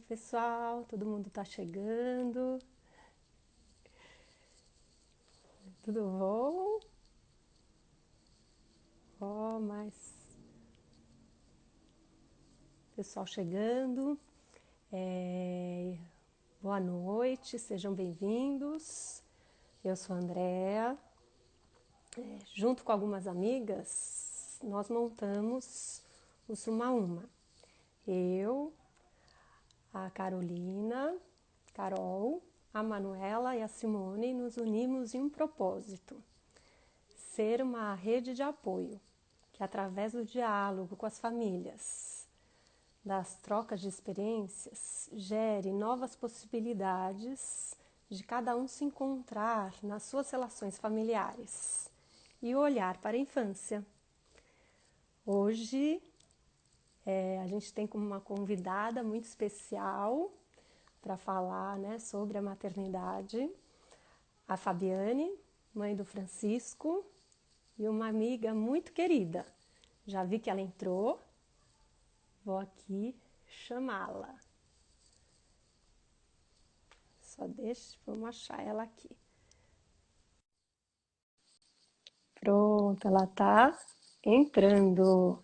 pessoal, todo mundo tá chegando. Tudo bom? Ó, mais pessoal chegando. É, Boa noite, sejam bem-vindos. Eu sou a Andrea. Junto com algumas amigas, nós montamos o Suma Uma. Eu, a Carolina, Carol, a Manuela e a Simone nos unimos em um propósito: ser uma rede de apoio que, através do diálogo com as famílias, das trocas de experiências, gere novas possibilidades de cada um se encontrar nas suas relações familiares e olhar para a infância. Hoje, a gente tem como uma convidada muito especial para falar, né, sobre a maternidade, a Fabiane, mãe do Francisco, e uma amiga muito querida. Já vi que ela entrou, vou aqui chamá-la. Vamos achar ela aqui. Pronto, ela tá entrando.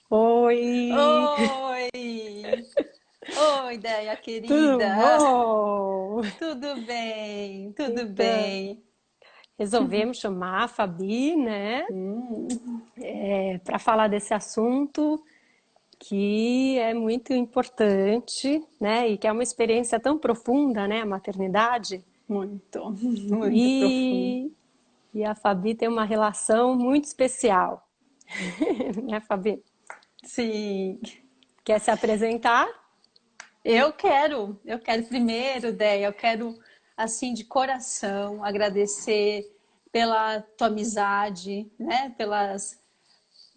Oi! Oi! Oi, ideia Tudo querida! bom? Tudo bem, tudo Então, bem. resolvemos chamar a Fabi, né, Hum, para falar desse assunto que é muito importante, né, e que é uma experiência tão profunda, né, a maternidade. muito, muito profundo. E, e a Fabi tem uma relação muito especial, né, Fabi? Sim, Quer se apresentar? eu quero primeiro, ideia, eu quero, assim, de coração, agradecer pela tua amizade, né?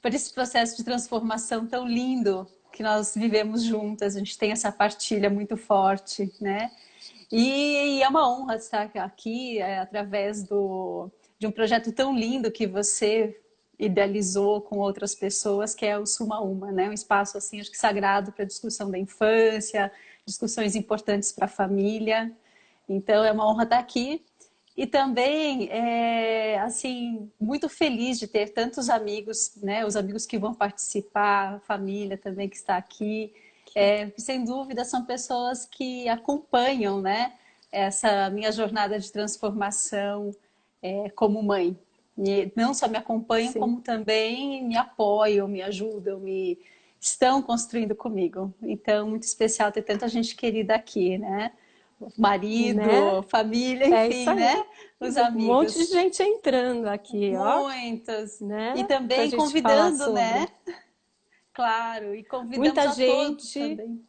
Por esse processo de transformação tão lindo que nós vivemos juntas. A gente tem essa partilha muito forte, né? E é uma honra estar aqui através de um projeto tão lindo que você idealizou com outras pessoas, que é o Suma Uma, né? Um espaço assim, acho que sagrado para discussão da infância, discussões importantes para a família. Então é uma honra estar aqui. E também, assim, muito feliz de ter tantos amigos, né? Os amigos que vão participar, a família também que está aqui. Que, sem dúvida, são pessoas que acompanham, né? Essa minha jornada de transformação, como mãe. E não só me acompanham, Sim, como também me apoiam, me ajudam, estão construindo comigo. Então, muito especial ter tanta gente querida aqui, né? né? Marido, família, É isso enfim, aí. né? Os Um monte de amigos, gente entrando aqui, ó, muitos. E né? Pra também gente falar convidando, né? sobre. Claro, e convidamos Muita a todos gente também.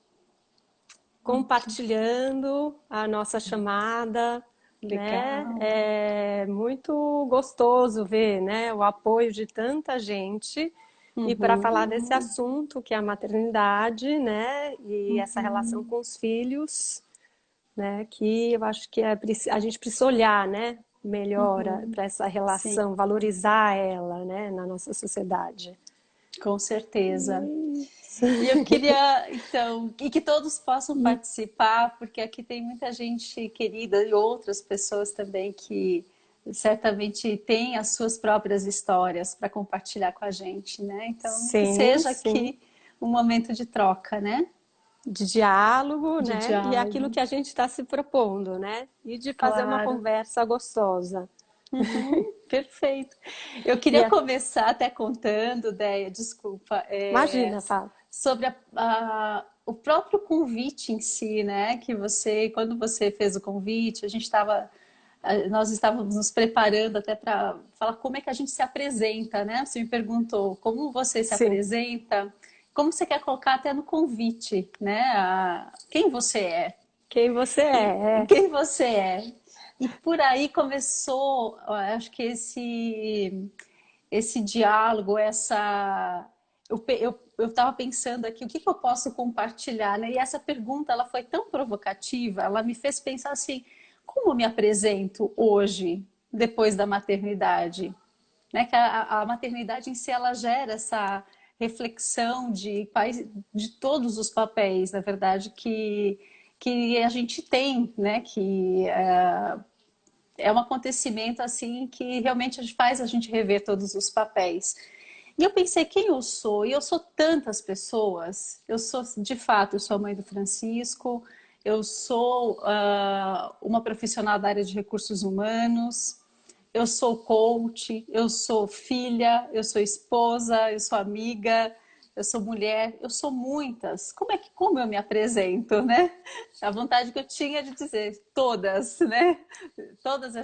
compartilhando a nossa chamada, né? Legal. É muito gostoso ver, né, o apoio de tanta gente e para falar Uhum, desse assunto que é a maternidade, né? E essa relação com os filhos, né? Que eu acho que a gente precisa olhar, né? Melhor uhum. para essa Sim, relação, valorizar ela, né? Na nossa sociedade. com certeza. Isso. E eu queria, então, e que todos possam E participar, porque aqui tem muita gente querida e outras pessoas também que certamente têm as suas próprias histórias para compartilhar com a gente, né? Então, que sim, seja sim. aqui um momento de troca, né? De diálogo, De né? E é aquilo diálogo. que a gente está se propondo, né? E de fazer uma Claro. conversa gostosa. Uhum, perfeito. Eu E queria é... começar até contando, Déia, desculpa, Imagina, fala. sobre o próprio convite em si, né? Quando você fez o convite, nós estávamos nos preparando até para falar como é que a gente se apresenta, né? Você me perguntou como você se Sim, apresenta, como você quer colocar até no convite, né? Quem você é. quem você é. Quem você é. E por aí começou, eu acho que esse diálogo, eu estava pensando aqui, o que que eu posso compartilhar, né? E essa pergunta, ela foi tão provocativa, ela me fez pensar assim, como eu me apresento hoje, depois da maternidade? Né? Que a maternidade em si, ela gera reflexão de todos os papéis, na verdade, que a gente tem, né? Que é um acontecimento assim que realmente faz a gente rever todos os papéis. E eu pensei, quem eu sou? E eu sou tantas pessoas. Eu sou, de fato, eu sou a mãe do Francisco, eu sou uma profissional da área de recursos humanos, eu sou coach, eu sou filha, eu sou esposa, eu sou amiga, eu sou mulher, eu sou muitas. Como eu me apresento, né? A vontade que eu tinha de dizer todas, né? Todas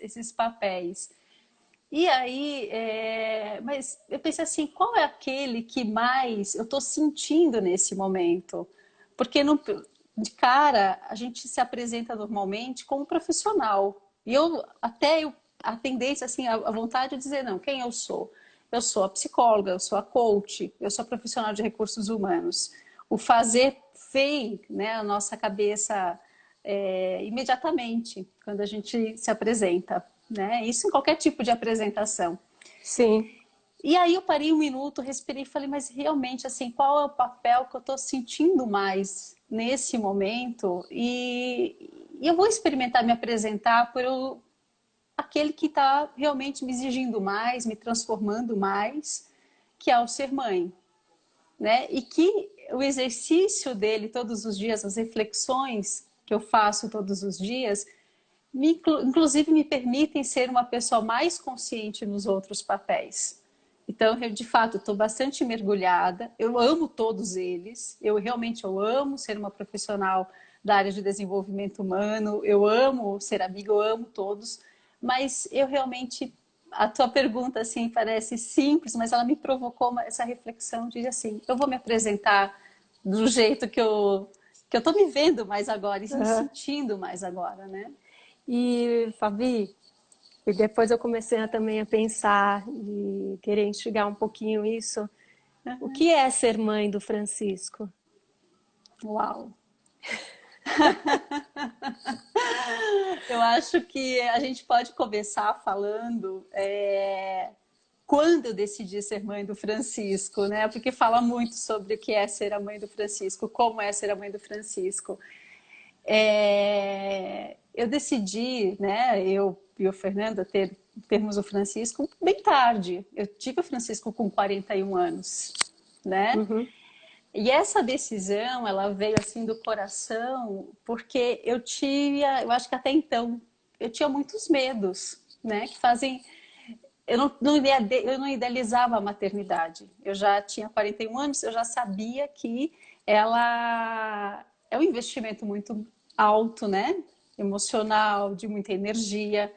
esses papéis. E aí, mas eu pensei assim, qual é aquele que mais eu estou sentindo nesse momento? Porque de cara a gente se apresenta normalmente como profissional. E a tendência, assim, a vontade de dizer, não, quem eu sou? Eu sou a psicóloga, eu sou a coach, eu sou a profissional de recursos humanos. O fazer vem, né, a nossa cabeça imediatamente quando a gente se apresenta, né? Isso em qualquer tipo de apresentação. Sim. E aí eu parei um minuto, respirei e falei, mas realmente, assim, qual é o papel que eu estou sentindo mais nesse momento? E eu vou experimentar me apresentar por aquele que está realmente me exigindo mais, me transformando mais, que é o ser mãe, né? E que o exercício dele todos os dias, as reflexões que eu faço todos os dias, inclusive me permitem ser uma pessoa mais consciente nos outros papéis. Então, eu, de fato, estou bastante mergulhada. Eu amo todos eles. Eu amo ser uma profissional da área de desenvolvimento humano. Eu amo ser amiga, eu amo todos. Mas eu realmente, a tua pergunta assim parece simples, mas ela me provocou essa reflexão de assim, eu vou me apresentar do jeito que eu estou me vendo mais agora e me Uhum. sentindo mais agora, né? E, Fabi, e depois eu comecei também a pensar e querer instigar um pouquinho isso. O que é ser mãe do Francisco? Uau! Eu acho que a gente pode começar falando quando eu decidi ser mãe do Francisco, né? Porque fala muito sobre o que é ser a mãe do Francisco, como é ser a mãe do Francisco. Eu decidi, né? Eu e o Fernando termos o Francisco bem tarde. Eu tive o Francisco com 41 anos, né? Uhum. E essa decisão, ela veio assim do coração, porque eu acho que até então, eu tinha muitos medos, né? Que fazem. Eu não idealizava a maternidade. Eu já tinha 41 anos, eu já sabia que ela é um investimento muito alto, né? Emocional, de muita energia.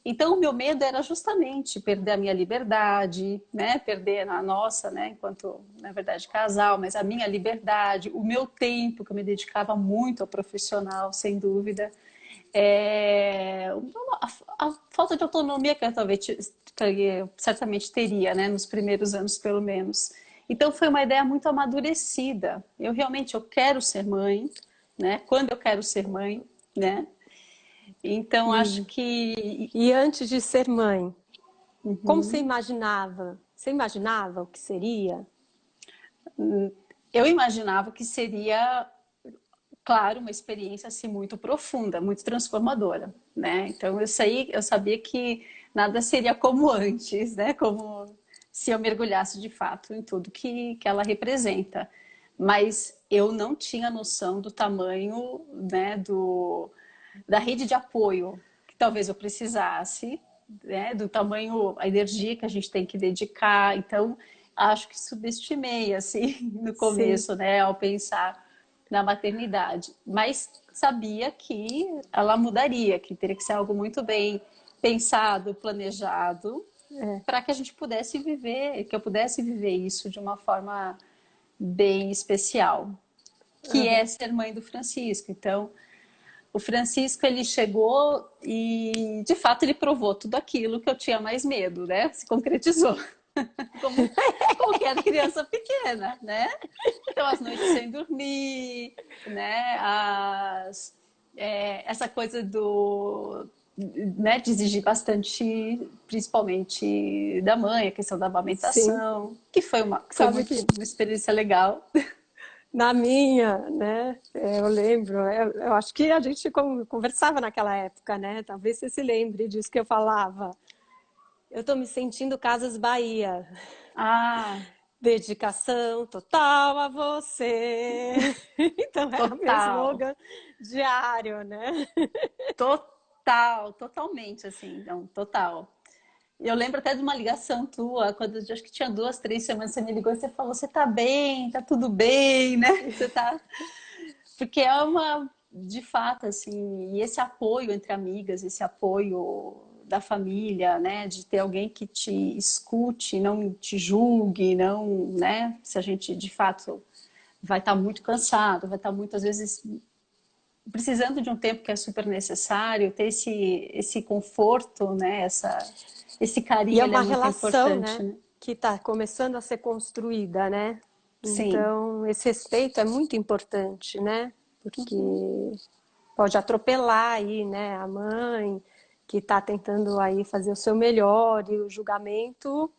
Então, o meu medo era justamente perder a minha liberdade, né? Perder a nossa, né? Enquanto, na verdade, casal, mas a minha liberdade, o meu tempo, que eu me dedicava muito ao profissional, sem dúvida. É, a falta de autonomia que eu certamente teria, né? Nos primeiros anos, pelo menos. Então, foi uma ideia muito amadurecida. Eu quero ser mãe, né? Quando eu quero ser mãe, né? Então, acho E, que e antes de ser mãe, como você imaginava? Você imaginava o que seria? eu imaginava que seria, claro, uma experiência assim muito profunda, muito transformadora, né? Então eu sabia que nada seria como antes, né? Como se eu mergulhasse de fato em tudo que ela representa. Mas eu não tinha noção do tamanho, né, da rede de apoio que talvez eu precisasse, né, do tamanho, a energia que a gente tem que dedicar. Então, acho que subestimei assim no Sim. começo, né, ao pensar na maternidade, mas sabia que ela mudaria, que teria que ser algo muito bem pensado, planejado, para que a gente pudesse viver, que eu pudesse viver isso de uma forma bem especial, que é Uhum. ser mãe do Francisco. Então, o Francisco ele chegou e de fato ele provou tudo aquilo que eu tinha mais medo, né? Se concretizou. Como qualquer criança pequena, né? Então, as noites sem dormir, né? Essa coisa né, de exigir bastante, principalmente da mãe, a questão da Sim. amamentação, que foi Sabe muito que uma experiência legal. na minha, né, eu lembro, eu acho que a gente conversava naquela época, né? Talvez você se lembre disso que eu falava. Eu tô me sentindo Casas Bahia. Ah, Dedicação total a você. Então era meu total. slogan diário, né? Total, totalmente, assim, não, total. Eu lembro até de uma ligação tua, quando eu acho que tinha 2, 3 semanas, você me ligou e você falou, você tá bem, tá tudo bem, né? Você tá... Porque é uma, de fato, assim, e esse apoio entre amigas, esse apoio da família, né? De ter alguém que te escute, não te julgue, não, né? Se a gente, de fato, vai estar muito cansado, vai estar muitas vezes precisando de um tempo que é super necessário, ter esse conforto, né? Esse E carinho, é ele é uma muito relação, importante, né, né? que está começando a ser construída, né? Sim. Então, esse respeito é muito importante, né? Porque pode atropelar aí, né, a mãe que está tentando aí fazer o seu melhor e o julgamento,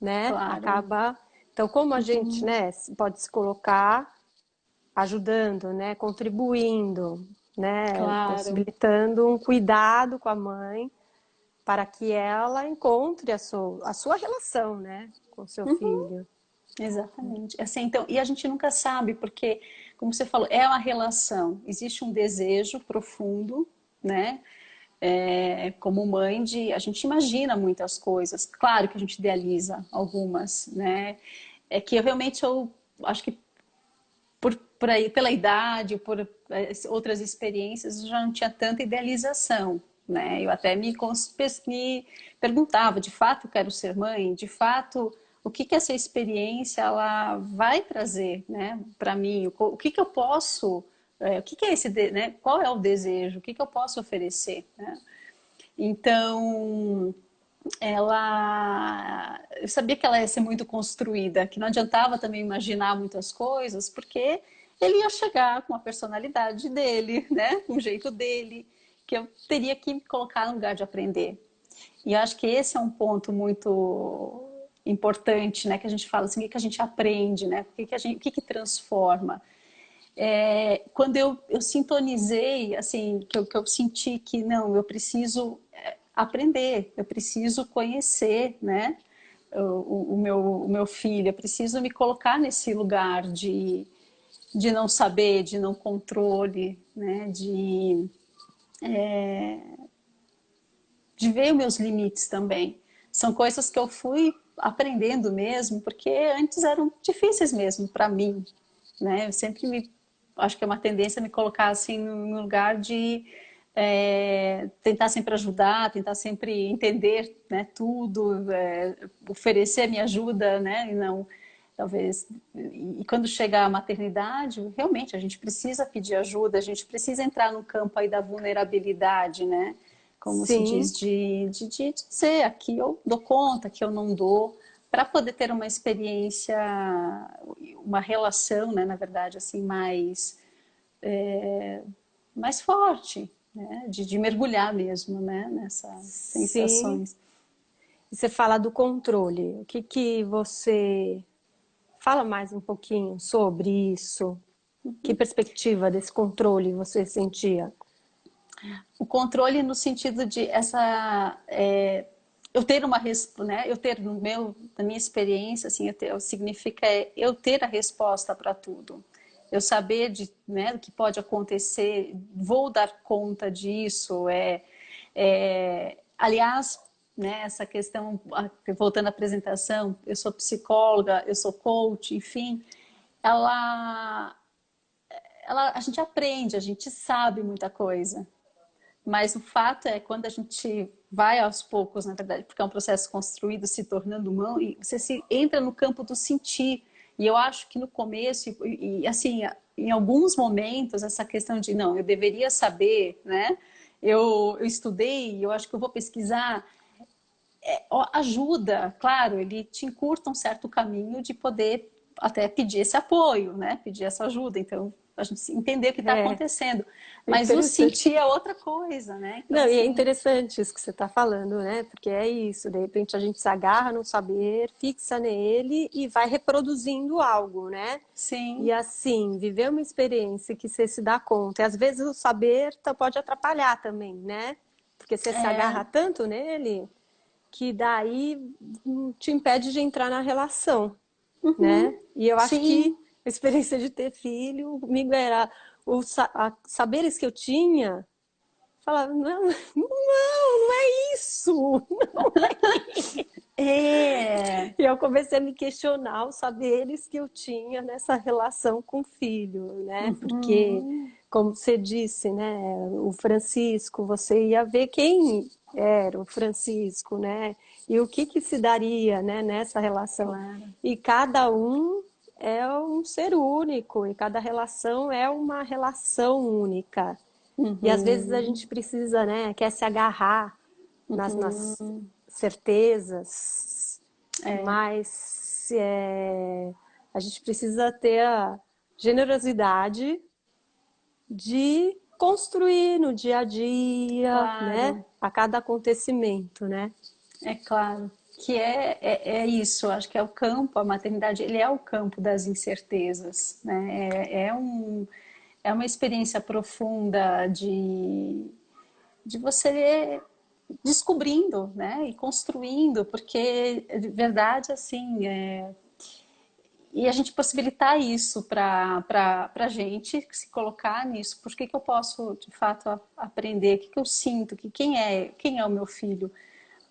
né, Claro, acaba. Então, como a gente, né, pode se colocar ajudando, né, contribuindo, né, claro. possibilitando um cuidado com a mãe para que ela encontre a sua relação, né, com seu filho. Exatamente. Assim, então, e a gente nunca sabe, porque, como você falou, é uma relação. Existe um desejo profundo, né? Como mãe, a gente imagina muitas coisas. Claro que a gente idealiza algumas, né? É que eu acho que por aí, pela idade, por outras experiências, eu já não tinha tanta idealização, né? Eu até me perguntava, de fato quero ser mãe? De fato, o que que essa experiência ela vai trazer, né, para mim? O que que eu posso, o que que é né? Qual é o desejo? O que que eu posso oferecer, né? Então, eu sabia que ela ia ser muito construída, que não adiantava também imaginar muitas coisas, porque ele ia chegar com a personalidade dele, né, com o jeito dele, que eu teria que me colocar no lugar de aprender. E eu acho que esse é um ponto muito importante, né, que a gente fala assim, o que que a gente aprende, né, o que que transforma. Quando eu sintonizei, assim, que eu senti que não, eu preciso aprender, eu preciso conhecer, né, o meu filho, eu preciso me colocar nesse lugar de não saber, de não controle, né, de ver os meus limites também. São coisas que eu fui aprendendo mesmo, porque antes eram difíceis mesmo para mim, né? Eu sempre acho que é uma tendência me colocar assim no lugar de tentar sempre ajudar, tentar sempre entender, né, tudo, oferecer a minha ajuda, né, e não talvez. E quando chega a maternidade, realmente a gente precisa pedir ajuda, a gente precisa entrar no campo aí da vulnerabilidade, né? Como se diz, Sim, de dizer aqui eu dou conta, aqui eu não dou, para poder ter uma experiência, uma relação, né, na verdade, assim, mais forte, né, de mergulhar mesmo, né, nessas sim. sensações. E você fala do controle. O que que você fala mais um pouquinho sobre isso? Que perspectiva desse controle você sentia? O controle no sentido de eu ter né, eu ter na minha experiência, assim, significa eu ter a resposta para tudo. Eu saber né, do que pode acontecer, vou dar conta disso. Aliás, né, essa questão, voltando à apresentação, eu sou psicóloga, eu sou coach, enfim, ela, a gente aprende, a gente sabe muita coisa. Mas o fato é quando a gente vai aos poucos, na verdade, porque é um processo construído, se tornando mão, e você entra no campo do sentir. E eu acho que no começo, assim, em alguns momentos, essa questão de não, eu deveria saber, né? Eu estudei, eu acho que eu vou pesquisar, ajuda, claro, ele te encurta um certo caminho de poder até pedir esse apoio, né? Pedir essa ajuda. Então, a gente entender o que está É, acontecendo. é Mas o interessante. sentir é outra coisa, né? Então, Não, e é assim, interessante isso que você está falando, né? Porque é isso, de repente a gente se agarra no saber, fixa nele e vai reproduzindo algo, né? E sim, assim, viver uma experiência que você se dá conta, e às vezes o saber pode atrapalhar também, né? Porque você se é, agarra tanto nele que daí te impede de entrar na relação, né? E eu acho que sim, a experiência de ter filho, comigo era saberes que eu tinha, falava, não, não é isso. é, E eu comecei a me questionar os saberes que eu tinha nessa relação com o filho, né? Porque, uhum, como você disse, né, o Francisco, você ia ver quem era o Francisco, né? E o que se daria, né, nessa relação. claro, E cada um é um ser único, e cada relação é uma relação única. E às vezes a uhum, gente precisa, né, quer se agarrar nas uhum, certezas, é, mas a gente precisa ter a generosidade de construir no dia a dia, né? claro. A cada acontecimento, né? É claro que é isso, acho que é o campo, a maternidade, ele é o campo das incertezas, né? É uma experiência profunda de você descobrindo, né? E construindo, porque de verdade, assim, e a gente possibilitar isso para a gente se colocar nisso, por que que eu posso de fato aprender, o que que eu sinto, que quem é o meu filho,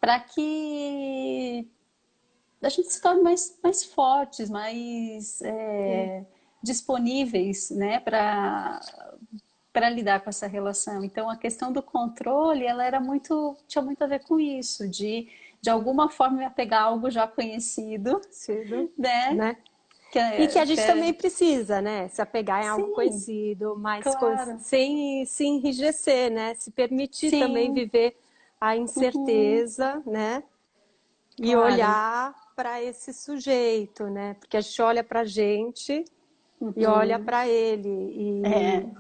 para que a gente se torne mais fortes, mais Sim. disponíveis, né, para lidar com essa relação. Então, a questão do controle, ela era tinha muito a ver com isso, de alguma forma me apegar a algo já conhecido, Sido, né? né? E que a Que gente também precisa, né? Se apegar em algo sim, conhecido, mas claro, sem se enrijecer, né? Se permitir também sim, viver a uhum, incerteza, né? E claro, olhar para esse sujeito, né? Porque a gente olha para a gente e olha uhum, para ele. é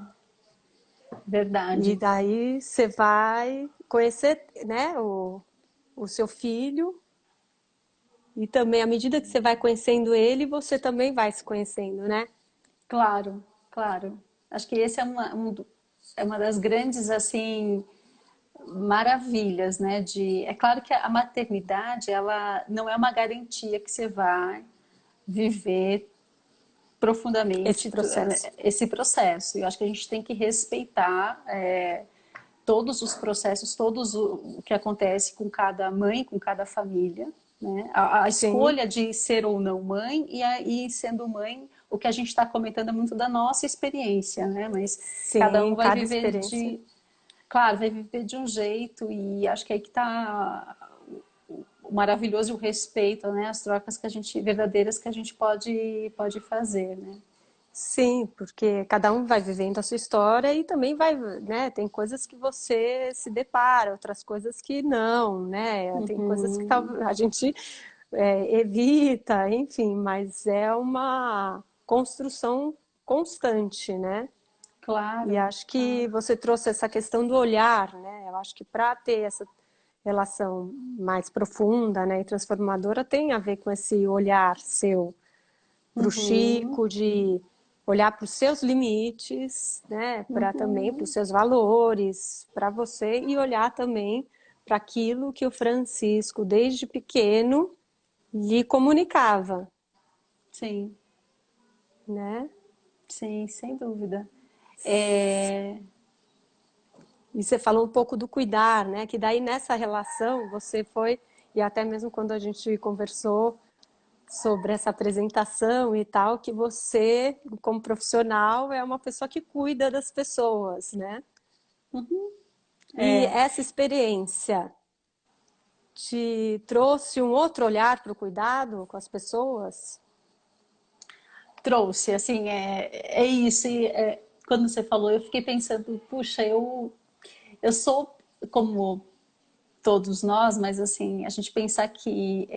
E verdade. daí você vai conhecer, né, o seu filho. E também, à medida que você vai conhecendo ele, você também vai se conhecendo, né? Claro, claro. Acho que esse é é uma das grandes assim maravilhas, né? É claro que a maternidade ela não é uma garantia que você vai viver Esse profundamente processo. esse processo. Eu acho que a gente tem que respeitar todos os processos, todos o que acontece com cada mãe, com cada família, né? A Sim, escolha de ser ou não mãe e aí sendo mãe, o que a gente está comentando é muito da nossa experiência, né? Mas cada um sim, vai cada viver experiência. claro, vai viver de um jeito e acho que é aí que está o maravilhoso e o respeito, né? As trocas que a gente verdadeiras que a gente pode fazer, né? Sim, porque cada um vai vivendo a sua história e também vai, né? Tem coisas que você se depara, outras coisas que não, né? Tem coisas que Uhum, a gente evita, enfim, mas é uma construção constante, né? E claro, acho que claro. você trouxe essa questão do olhar, né? Eu acho que para ter essa relação mais profunda, né, e transformadora tem a ver com esse olhar seu para o Uhum, Chico, de olhar para os seus limites, né, para também para os uhum. seus valores, para você e olhar também para aquilo que o Francisco desde pequeno lhe comunicava, Sim, né? sim, sem dúvida. É, E você falou um pouco do cuidar, né? Que daí nessa relação você foi, e até mesmo quando a gente conversou sobre essa apresentação e tal, que você, como profissional, é uma pessoa que cuida das pessoas, né? E é, essa experiência te trouxe um outro olhar para o cuidado com as pessoas? trouxe, assim, é isso. Quando você falou, eu fiquei pensando, puxa, eu sou como todos nós, mas assim, a gente pensar que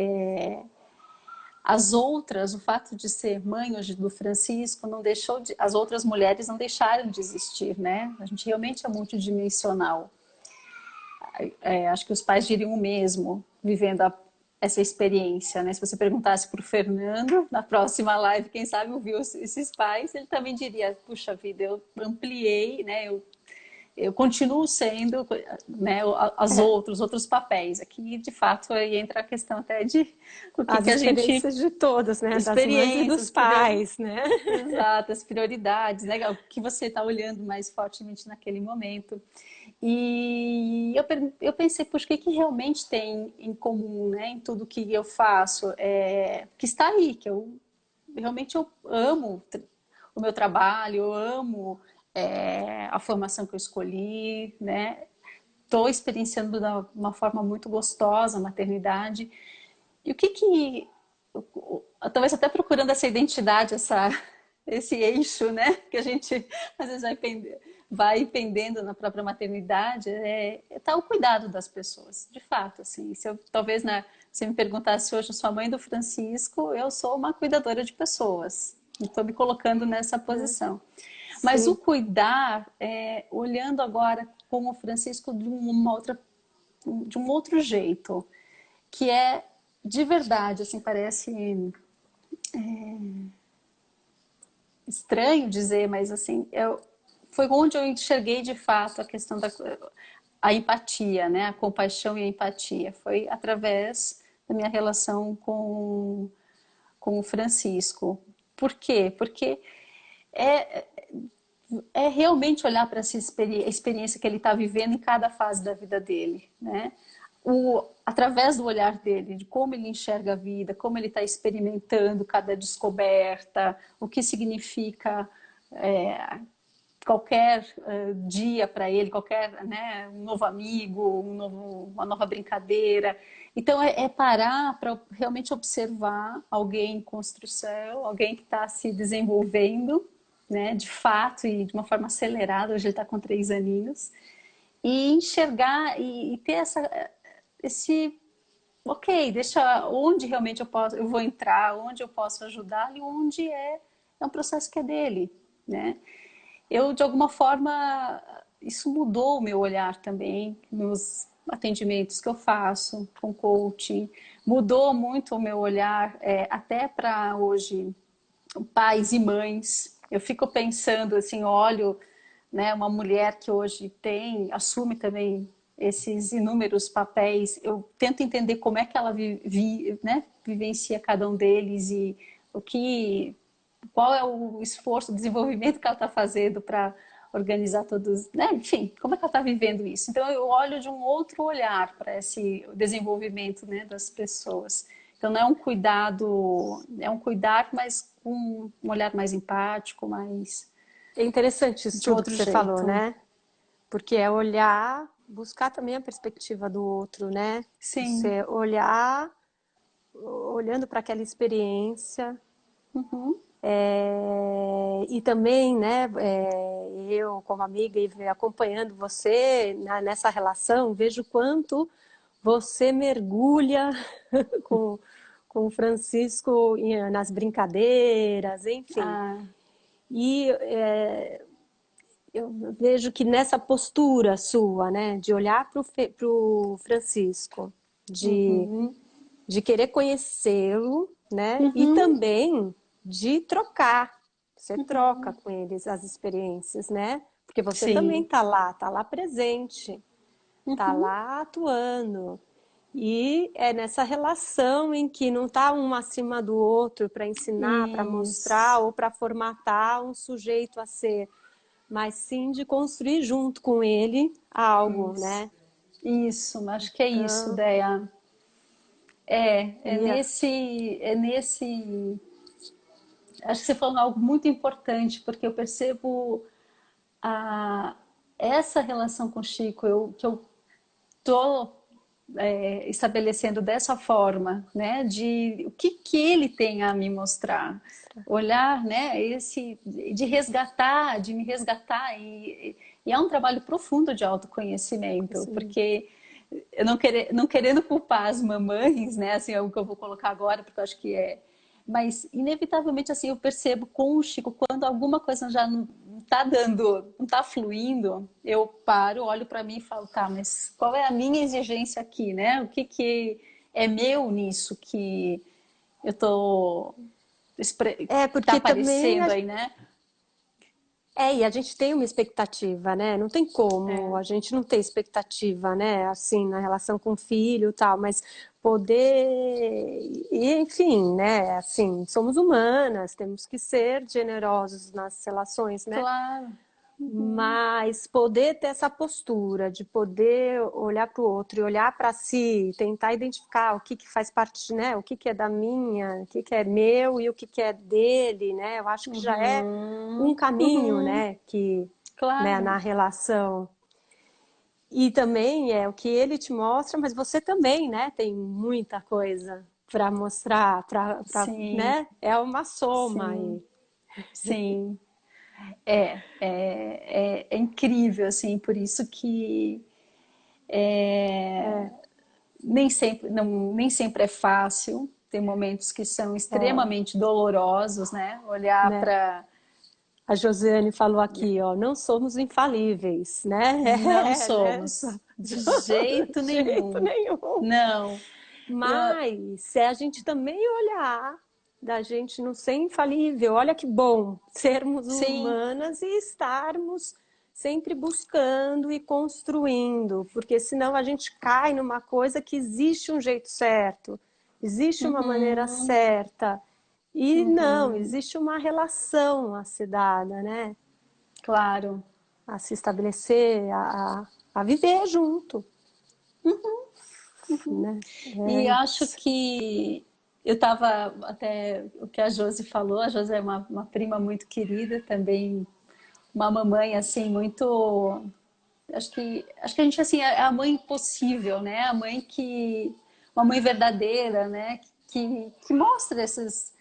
as outras, o fato de ser mãe hoje do Francisco, não deixou de, as outras mulheres não deixaram de existir, né? A gente realmente é multidimensional. Acho que os pais diriam o mesmo, vivendo essa experiência, né? Se você perguntasse para o Fernando, na próxima live, quem sabe ouviu esses pais, ele também diria, puxa vida, eu ampliei, né? Eu continuo sendo, né, os outros papéis. Aqui, de fato, aí entra a questão até de o que, As que a gente... experiências de todos, né? Das mães e dos Experiências, pais, né? exato, as prioridades, né? O que você está olhando mais fortemente naquele momento. E eu pensei, puxa, o que, que realmente tem em comum, né, em tudo que eu faço, que está aí, que eu amo o meu trabalho, eu amo a formação que eu escolhi, né? Estou experienciando de uma forma muito gostosa a maternidade. E o que que... Talvez até procurando essa identidade, esse eixo, né? Que a gente às vezes vai pendendo na própria maternidade, tá o cuidado das pessoas, de fato, assim. Se eu, talvez, né, você me perguntasse hoje, eu sou a mãe do Francisco, eu sou uma cuidadora de pessoas. Estou me colocando nessa posição. Mas o Sim. cuidar, olhando agora como o Francisco de um outro jeito, que é de verdade, assim, parece estranho dizer, mas assim, foi onde eu enxerguei de fato a questão a empatia, né? A compaixão e a empatia. Foi através da minha relação com o Francisco. Por quê? Porque é, é realmente olhar para essa experiência que ele está vivendo em cada fase da vida dele, né? Através do olhar dele, de como ele enxerga a vida, como ele está experimentando cada descoberta, o que significa qualquer dia para ele, qualquer, né, um novo amigo, uma nova brincadeira. Então é parar para realmente observar alguém em construção, alguém que está se desenvolvendo, né, de fato e de uma forma acelerada. Hoje ele está com 3 aninhos, e enxergar e ter esse ok, deixa onde realmente eu vou entrar, onde eu posso ajudar e onde é um processo que é dele, né? Eu, de alguma forma, isso mudou o meu olhar também, nos atendimentos que eu faço com coaching, mudou muito o meu olhar, até para hoje, pais e mães. Eu fico pensando assim, olho, né, uma mulher que hoje assume também esses inúmeros papéis, eu tento entender como é que ela né, vivencia cada um deles e qual é o esforço, o desenvolvimento que ela está fazendo para organizar todos, né? Enfim, como é que ela está vivendo isso? Então eu olho de um outro olhar para esse desenvolvimento, né, das pessoas. Então não é um cuidado, é um cuidar, mas com um olhar mais empático, mais É interessante isso de tudo que outro você falou, jeito. né? Porque é olhar, buscar também a perspectiva do outro, né? Sim. Você olhar, olhando para aquela experiência, Uhum. e também, né, eu como amiga e acompanhando você nessa relação, vejo quanto você mergulha com, com o Francisco nas brincadeiras, enfim. Ah, E eu vejo que nessa postura sua, né, de olhar para o Francisco, de, uhum. de querer conhecê-lo, né, e Uhum. também de trocar. Você troca Uhum. com eles as experiências, né? Porque você também Sim. tá lá presente, tá Uhum. lá atuando. E é nessa relação em que não tá um acima do outro para ensinar, para mostrar Isso. ou para formatar um sujeito a ser, mas sim de construir junto com ele algo, Isso. né? Isso. Acho que é isso, Então, Déia. É e, nesse. Acho que você falou algo muito importante, porque eu percebo a, essa relação com o Chico, que eu tô estabelecendo dessa forma, né? De o que ele tem a me mostrar, olhar, né? De me resgatar e é um trabalho profundo de autoconhecimento, assim, porque eu não querendo culpar as mamães, né? Assim é o que eu vou colocar agora, porque eu acho que Mas, inevitavelmente, assim, eu percebo com o Chico, quando alguma coisa já não tá dando, não tá fluindo, eu paro, olho para mim e falo, tá, mas qual é a minha exigência aqui, né? O que que é meu nisso que eu tô É, tá porque também aparecendo aí, né? e a gente tem uma expectativa, né? Não tem como, É, a gente não tem expectativa, né? Assim, na relação com o filho e tal, mas poder, e, enfim, né? Assim, somos humanas, temos que ser generosos nas relações, né? claro. Uhum. Mas poder ter essa postura de poder olhar para o outro e olhar para si, tentar identificar o que faz parte, né? O que é da minha, o que é meu e o que é dele, né? Eu acho que já é um Uhum. caminho, Uhum. né? Que, né? Na Claro. relação. E também é o que ele te mostra, mas você também, né? Tem muita coisa para mostrar, Sim, né? É uma soma sim, aí. sim. É incrível, assim, por isso que É, nem sempre, não, nem sempre é fácil. Tem momentos que são é, extremamente dolorosos, né? Olhar né? para. A Josiane falou aqui, ó, não somos infalíveis, né? Não É, né? somos, de jeito De jeito nenhum. nenhum. Não. Eu, Mas se a gente também olhar da gente não ser infalível, olha que bom sermos sim. humanas e estarmos sempre buscando e construindo, porque senão a gente cai numa coisa que existe um jeito certo, existe uma maneira Uhum, certa. E não, uhum, existe uma relação a ser dada, né? claro. A se estabelecer, a viver junto, né? E É, acho que eu estava até o que a Josi falou, a Josi é uma prima muito querida, também uma mamãe assim muito, acho que a gente assim é a mãe possível, né? A mãe que uma mãe verdadeira, né? Que mostra esses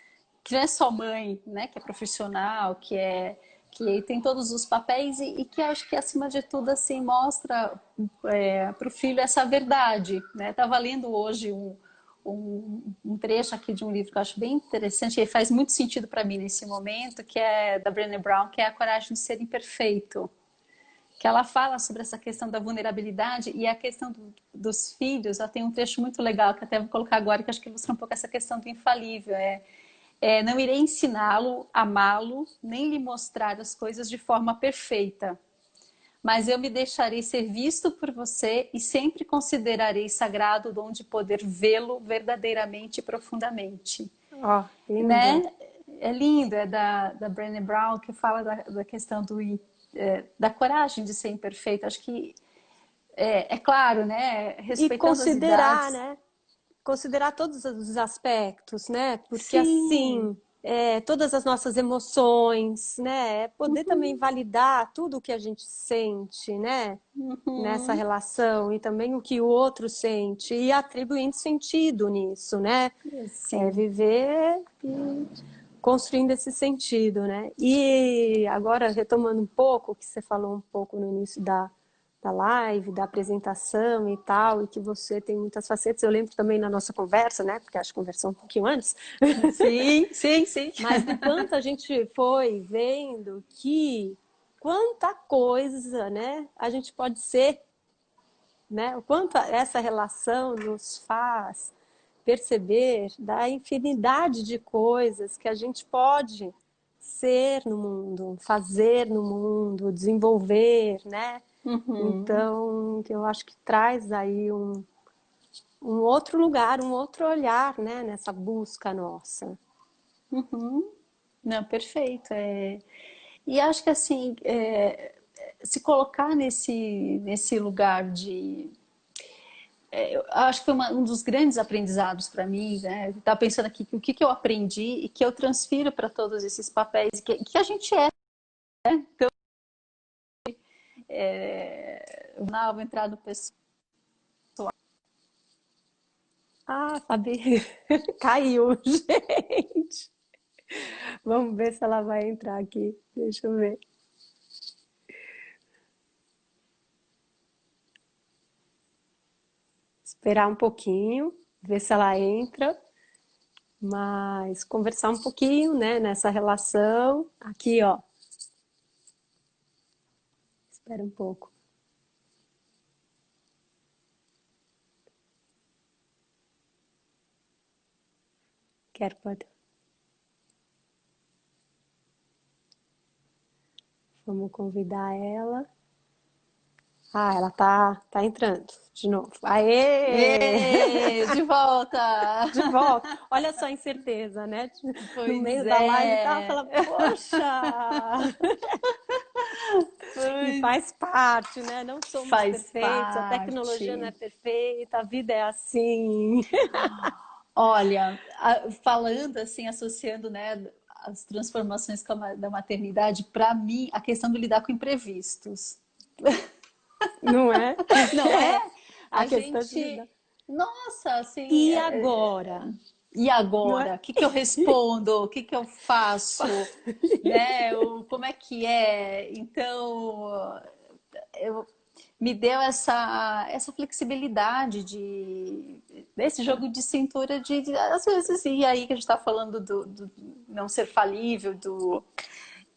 que não é só mãe, né? Que é profissional, que tem todos os papéis e que acho que acima de tudo assim mostra para o filho essa verdade, né? Estava lendo hoje um trecho aqui de um livro que eu acho bem interessante e faz muito sentido para mim nesse momento, que é da Brené Brown, que é A Coragem de Ser Imperfeito, que ela fala sobre essa questão da vulnerabilidade e a questão dos filhos. Ela tem um trecho muito legal que até vou colocar agora, que acho que ilustra um pouco essa questão do infalível. Não irei ensiná-lo, amá-lo, nem lhe mostrar as coisas de forma perfeita, mas eu me deixarei ser visto por você e sempre considerarei sagrado o dom de poder vê-lo verdadeiramente e profundamente. ó, lindo. Né? É lindo, é da Brené Brown, que fala da questão da coragem de ser imperfeito. Acho que é claro, né? E Respeitando as considerar, idades. né? Considerar todos os aspectos, né? Porque Sim. assim, todas as nossas emoções, né? É poder também validar tudo o que a gente sente, né? Nessa Uhum. relação e também o que o outro sente e atribuindo sentido nisso, né? É Sim. viver e construindo esse sentido, né? E agora, retomando um pouco o que você falou um pouco no início da live, da apresentação e tal, e que você tem muitas facetas. Eu lembro também na nossa conversa, né? Porque acho que conversou um pouquinho antes, Sim, sim, sim. mas do quanto a gente foi vendo que quanta coisa, né? A gente pode ser, né? O quanto essa relação nos faz perceber da infinidade de coisas que a gente pode ser no mundo, fazer no mundo, desenvolver, né? Uhum. Então, eu acho que traz aí um outro lugar, um outro olhar, né, nessa busca nossa. Uhum. Não, perfeito. E acho que assim, se colocar nesse lugar de. Eu acho que foi um dos grandes aprendizados para mim, né? Estava pensando aqui que o que eu aprendi e que eu transfiro para todos esses papéis que a gente é. Não, vou entrar no pessoal. Ah, Fabi, caiu, gente. Vamos ver se ela vai entrar aqui. Deixa eu ver. Esperar um pouquinho, ver se ela entra. mas conversar um pouquinho, né, nessa relação. Aqui, ó. Espera um pouco. Quero pode. Vamos convidar ela. Ah, ela tá entrando de novo. Aê! Ê, de volta! De volta. Olha só a incerteza, né? No Pois meio da live tava é, falando, poxa! E pois faz parte, né? Não somos faz perfeitos, a tecnologia não é parte. perfeita, a vida é assim. Olha, falando assim, associando, né, as transformações da maternidade, para mim, a questão de lidar com imprevistos. Não é? Não é? A A questão de gente, lidar. nossa, assim, E agora? e Não é? agora? O que que eu respondo? O que que eu faço? Né? Como é que é? Então, eu, me deu essa flexibilidade desse jogo de cintura às vezes, e aí que a gente está falando do não ser falível,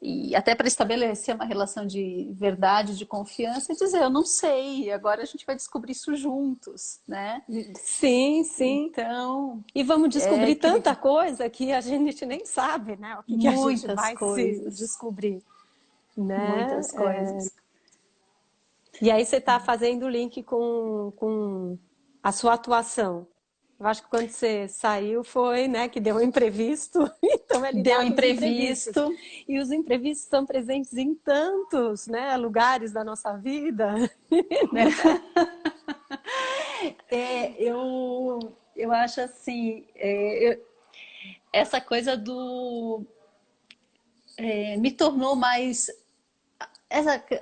e até para estabelecer uma relação de verdade, de confiança, e dizer, eu não sei, agora a gente vai descobrir isso juntos, né? Sim, sim. Então, E vamos descobrir que tanta coisa que a gente nem sabe, né? O que que a gente muitas vai se coisas, descobrir, né? muitas coisas. E aí você está fazendo o link com a sua atuação. Eu acho que quando você saiu foi, né, que deu um imprevisto, então é Deu lidar com os imprevistos. imprevisto, E os imprevistos estão presentes em tantos, né, lugares da nossa vida. né? Eu acho assim, essa coisa me tornou mais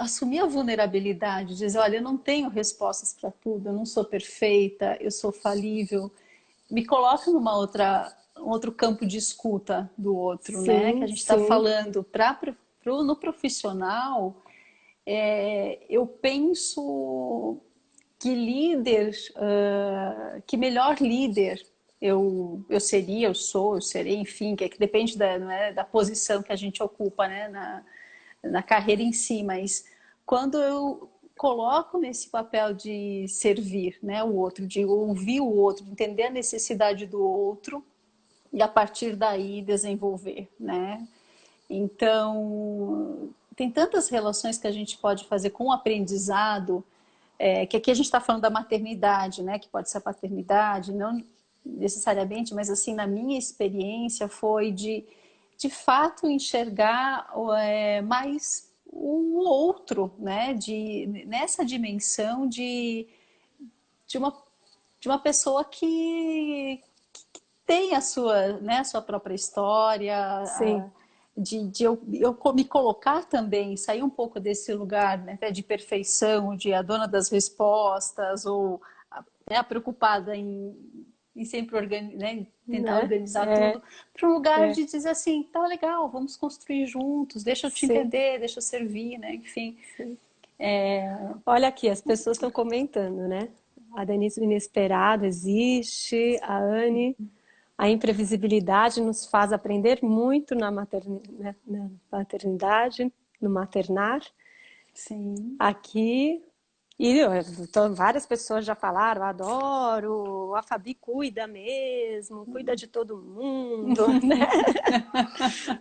assumir a vulnerabilidade, dizer, olha, eu não tenho respostas para tudo, eu não sou perfeita, eu sou falível, me coloca um outro campo de escuta do outro, né? Que a Sim, gente está sim, falando no profissional, eu penso que líder, que melhor líder eu seria, eu sou, eu serei, enfim, que depende não é, da posição que a gente ocupa, né, na carreira em si, mas quando eu coloco nesse papel de servir, né, o outro, de ouvir o outro, de entender a necessidade do outro e a partir daí desenvolver, né? Então, tem tantas relações que a gente pode fazer com o aprendizado, que aqui a gente está falando da maternidade, né? Que pode ser a paternidade, não necessariamente, mas assim, na minha experiência foi de fato enxergar mais o outro, né? Nessa dimensão de uma, de uma pessoa que tem a sua própria história, sim. eu me colocar também, sair um pouco desse lugar, né, de perfeição, de a dona das respostas, ou a preocupada em sempre né, tentar Né? organizar tudo, para um lugar É, de dizer assim, tá legal, vamos construir juntos, deixa eu te sim, entender, deixa eu servir, né, enfim. sim. Olha aqui, as pessoas estão comentando, né? A Denise, o inesperado existe, a Anne, a imprevisibilidade nos faz aprender muito na maternidade, no maternar. Sim, Aqui, e então, várias pessoas já falaram, adoro, a Fabi cuida mesmo, cuida de todo mundo, né?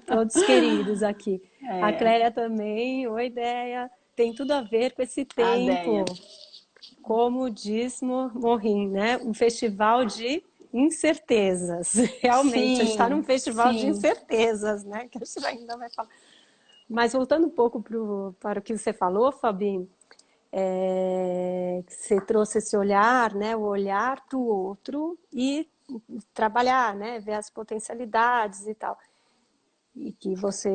Todos queridos aqui. A é, Clélia também, oi, ideia, tem tudo a ver com esse a tempo. ideia. Como diz Morim, né? Um festival de incertezas. Realmente, a gente está num Sim, festival de sim, incertezas, né? Que a gente ainda vai falar. Mas voltando um pouco para o que você falou, Fabi, que você trouxe esse olhar, né? O olhar do outro e trabalhar, né? Ver as potencialidades e tal. E que você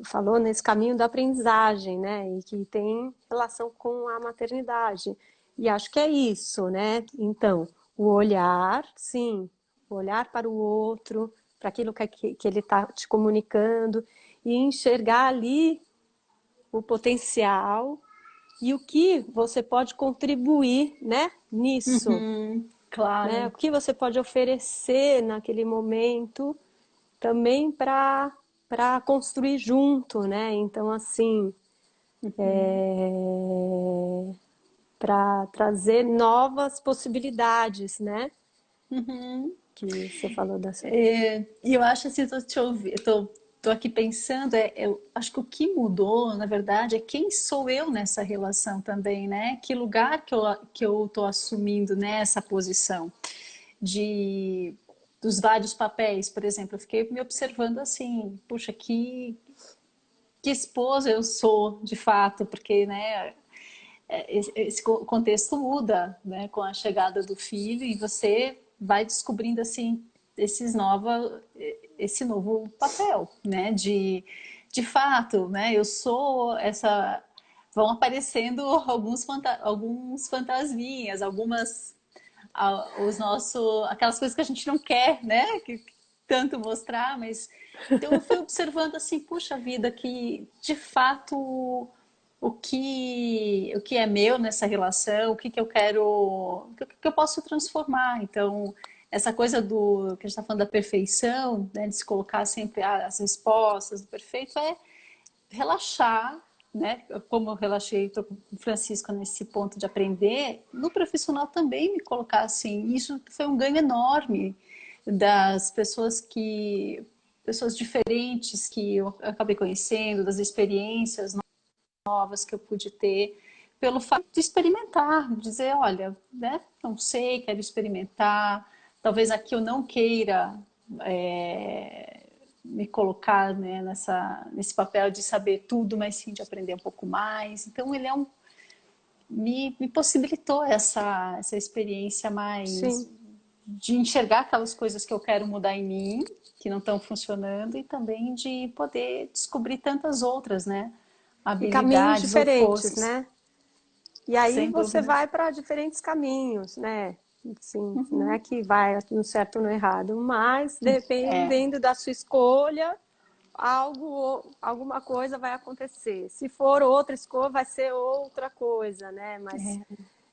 falou nesse caminho da aprendizagem, né? E que tem relação com a maternidade. E acho que é isso, né? Então, o olhar, sim, o olhar para o outro, para aquilo que ele está te comunicando, e enxergar ali o potencial e o que você pode contribuir, né? Nisso. né? O Claro. que você pode oferecer naquele momento também para construir junto, né? Então, assim, para trazer novas possibilidades, né? Uhum. Que você falou dessa. E eu acho assim, tô te ouvindo, tô aqui pensando, eu acho que o que mudou, na verdade, é quem sou eu nessa relação também, né? Que lugar que eu tô assumindo nessa posição de dos vários papéis, por exemplo, eu fiquei me observando assim, puxa, que esposa eu sou de fato, porque, né, esse contexto muda, né, com a chegada do filho e você vai descobrindo assim esse novo papel, né, de fato, né, eu sou essa vão aparecendo alguns fantasminhas, algumas aquelas coisas que a gente não quer, né, que tanto mostrar, mas então eu fui observando assim, puxa vida, que de fato o que é meu nessa relação, o que, que eu quero, que eu posso transformar. Então, essa coisa do que a gente está falando da perfeição, né, de se colocar sempre as respostas do perfeito, é relaxar, né? Como eu relaxei, estou com o Francisco nesse ponto de aprender, no profissional também me colocar assim. Isso foi um ganho enorme das pessoas diferentes que eu acabei conhecendo, das experiências novas que eu pude ter, pelo fato de experimentar, dizer, olha, né, não sei, quero experimentar, talvez aqui eu não queira me colocar, né, nesse papel de saber tudo, mas sim de aprender um pouco mais. Então ele me possibilitou essa experiência mais Sim, de enxergar aquelas coisas que eu quero mudar em mim, que não estão funcionando, e também de poder descobrir tantas outras, né? e caminhos Habilidades ou diferentes, forças, né? E aí sem você dúvida. vai para diferentes caminhos, né? Sim, não é que vai no certo ou no errado, mas É, dependendo da sua escolha, alguma coisa vai acontecer. Se for outra escolha, vai ser outra coisa, né? Mas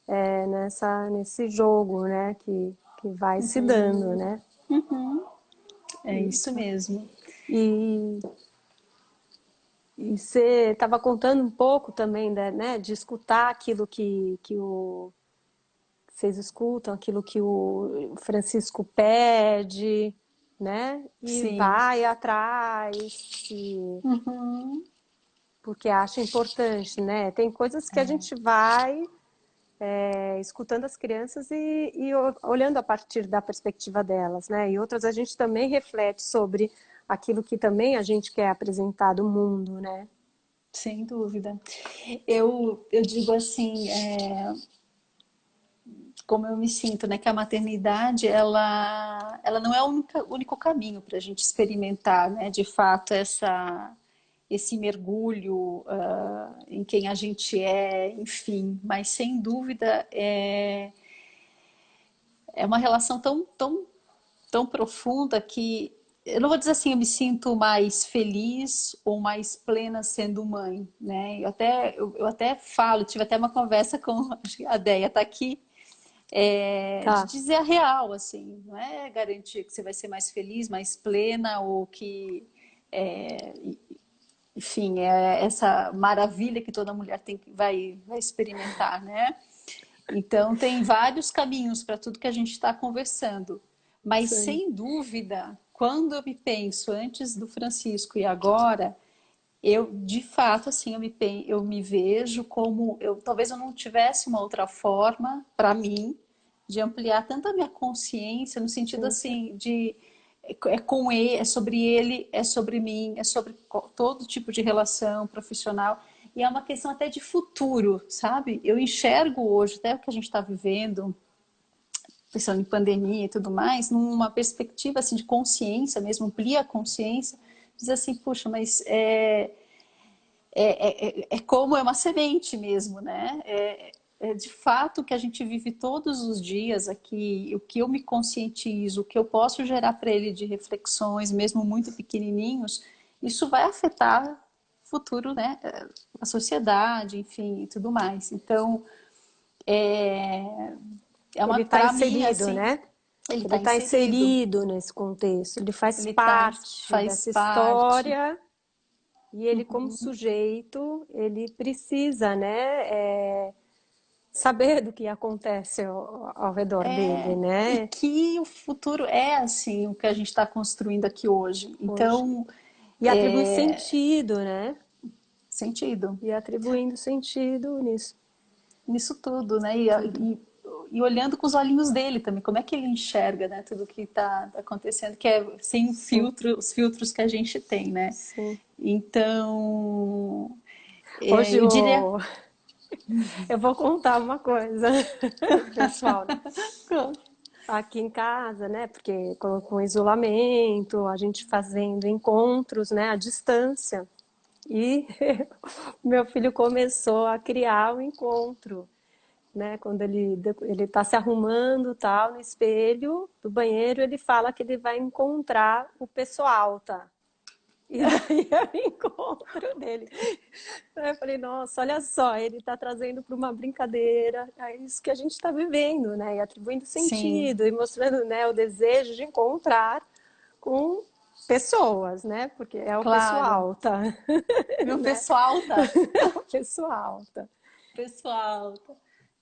é nesse jogo, né? Que vai se dando, né? é isso mesmo. E, e você estava contando um pouco também, né, de escutar aquilo vocês escutam, aquilo que o Francisco pede, né? E Sim. vai atrás, porque acha importante, né? Tem coisas que a gente vai escutando as crianças olhando a partir da perspectiva delas, né? E outras a gente também reflete sobre aquilo que também a gente quer apresentar do mundo, né? Sem dúvida. Eu digo assim, como eu me sinto, né, que a maternidade ela não é o único caminho para a gente experimentar, né, de fato esse mergulho em quem a gente é, enfim, mas sem dúvida é uma relação tão profunda que eu não vou dizer assim, eu me sinto mais feliz ou mais plena sendo mãe, né? Eu até falo, tive até uma conversa com acho que a Deia está aqui, de Tá, dizer a real, assim, não é garantir que você vai ser mais feliz, mais plena ou que, enfim, é essa maravilha que toda mulher vai experimentar, né? Então, tem vários caminhos para tudo que a gente está conversando. Mas, isso aí. sem dúvida, quando eu me penso antes do Francisco e agora, eu, de fato, assim, eu me vejo como... talvez eu não tivesse uma outra forma, para mim, de ampliar tanto a minha consciência, no sentido, Ciência. assim, de... É com ele, é sobre ele, é sobre mim, é sobre todo tipo de relação profissional. E é uma questão até de futuro, sabe? Eu enxergo hoje, até o que a gente está vivendo, pensando em pandemia e tudo mais, numa perspectiva assim de consciência mesmo, amplia a consciência, diz assim, puxa, mas é como é uma semente mesmo, né? É de fato o que a gente vive todos os dias aqui, o que eu me conscientizo, o que eu posso gerar para ele de reflexões, mesmo muito pequenininhos, isso vai afetar o futuro, né? A sociedade, enfim, e tudo mais. Então, É Ele uma, está para mim, inserido, assim, né? ele Ele está está inserido. inserido nesse contexto, ele faz Ele tá, parte faz dessa parte. história e ele, como sujeito, ele precisa, né, saber do que acontece ao redor dele, E né, que o futuro é assim, o que a gente está construindo aqui hoje. hoje. Então, E atribui sentido, né? sentido E atribuindo sentido nisso nisso tudo, né? tudo. E olhando com os olhinhos dele também, como é que ele enxerga, né? Tudo que está acontecendo, que é sem Sim, filtro, os filtros que a gente tem, né? sim. Então, Hoje eu diria. eu vou contar uma coisa pessoal, né? Aqui em casa, né? Porque com isolamento, a gente fazendo encontros, né, à distância. E meu filho começou a criar o encontro, né? Quando ele está se arrumando, tal, no espelho do banheiro, ele fala que ele vai encontrar o pessoal, tá? E daí é o encontro dele. Aí eu falei, nossa, olha só, ele está trazendo para uma brincadeira, é isso que a gente está vivendo, né? E atribuindo Sim, sentido e mostrando, né, o desejo de encontrar com pessoas, né? Porque é o claro. pessoal, tá? Meu Né? pessoal tá. É o pessoal, tá? Pessoal tá.